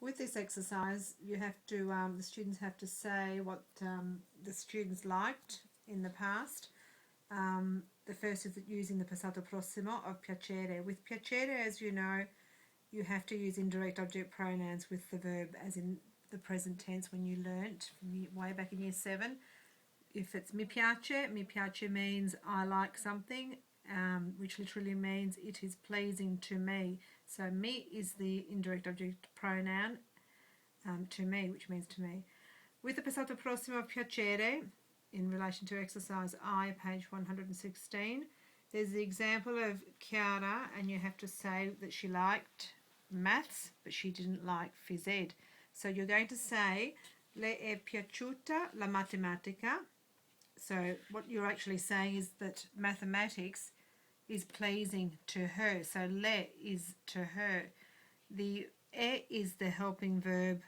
With this exercise, you have to the students have to say what the students liked in the past. The first is using the passato prossimo of piacere. With piacere, as you know, you have to use indirect object pronouns with the verb, as in the present tense when you learnt way back in year 7. If it's mi piace means I like something, which literally means it is pleasing to me. So mi is the indirect object pronoun to me, which means to me. With the passato prossimo of piacere, in relation to exercise I, page 116, there's the example of Chiara, and you have to say that she liked maths, but she didn't like phys ed. So you're going to say, le è piaciuta la matematica. So what you're actually saying is that mathematics is pleasing to her. So le is to her. The e is the helping verb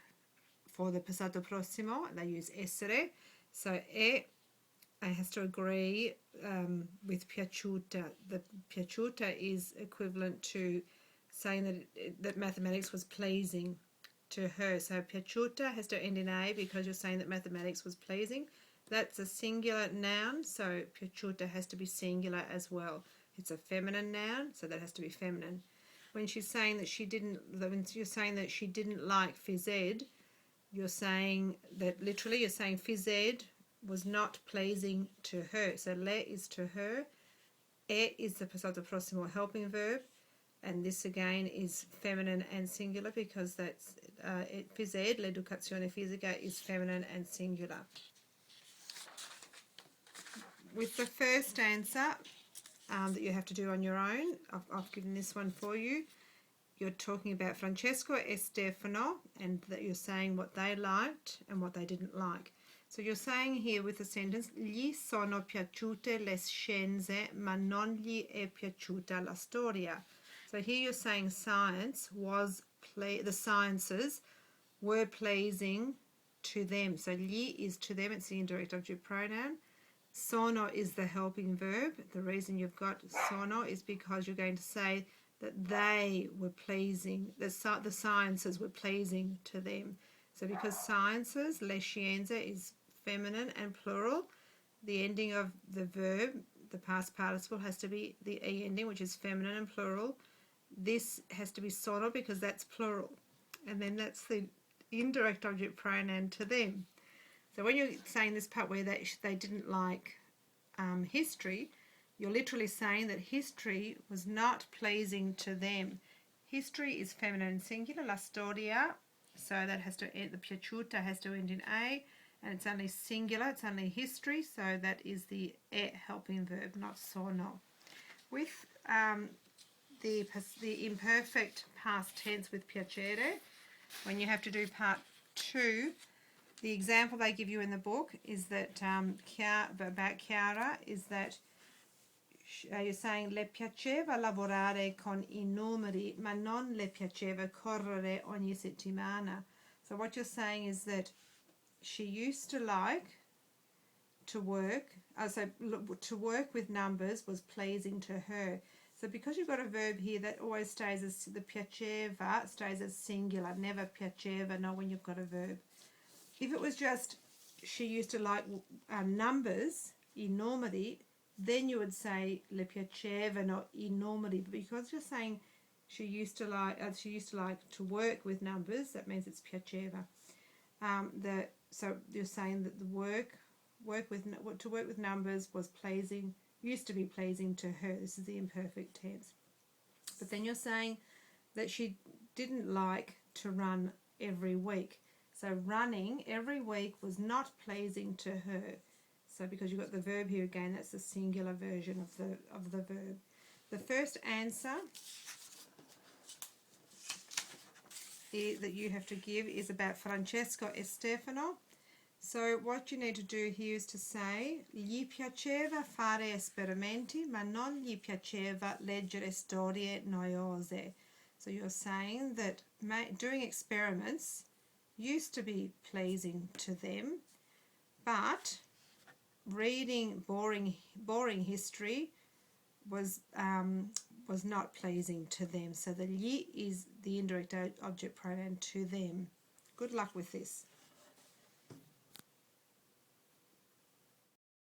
for the passato prossimo. They use essere. So e has to agree with piaciuta. The piaciuta is equivalent to saying that mathematics was pleasing to her. So piaciuta has to end in a because you're saying that mathematics was pleasing. That's a singular noun, so piaciuta has to be singular as well. It's a feminine noun, so that has to be feminine. When she's saying that when you're saying that she didn't like phys ed, you're saying that literally you're saying phys ed was not pleasing to her. So le is to her, e is the passato prossimo helping verb, and this again is feminine and singular because that's phys ed, l'educazione fisica, is feminine and singular. With the first answer that you have to do on your own, I've given this one for you. You're talking about Francesco e Stefano, and that you're saying what they liked and what they didn't like. So you're saying here with the sentence, gli sono piaciute le scienze, ma non gli è piaciuta la storia. So here you're saying the sciences were pleasing to them. So gli is to them, it's the indirect object pronoun. Sono is the helping verb. The reason you've got sono is because you're going to say that they were pleasing, the sciences were pleasing to them. So because sciences, le scienze, is feminine and plural, the ending of the verb, the past participle, has to be the e ending, which is feminine and plural. This has to be sono because that's plural. And then that's the indirect object pronoun to them. So when you're saying this part where they didn't like history, you're literally saying that history was not pleasing to them. History is feminine and singular, la storia, so that has to end, the piaciuta has to end in a, and it's only singular, it's only history, so that is the e helping verb, not sono. With the imperfect past tense with piacere, when you have to do part 2, the example they give you in the book is that about Chiara is that you're saying le piaceva lavorare con I numeri, ma non le piaceva correre ogni settimana. So what you're saying is that she used to like to work, to work with numbers was pleasing to her. So because you've got a verb here that always stays as, the piaceva stays as singular, never piaceva, not when you've got a verb. If it was just she used to like numbers, I numeri, then you would say le piacevano I numeri. But because you're saying she used to like to work with numbers, that means it's piaceva. So you're saying that to work with numbers was pleasing, used to be pleasing to her. This is the imperfect tense. But then you're saying that she didn't like to run every week. So running every week was not pleasing to her. So because you've got the verb here again, that's the singular version of the verb. The first answer that you have to give is about Francesco e Stefano. So what you need to do here is to say, gli piaceva fare esperimenti, ma non gli piaceva leggere storie noiose. So you're saying that doing experiments used to be pleasing to them, but reading boring history was was not pleasing to them. So the gli is the indirect object pronoun to them. Good luck with this.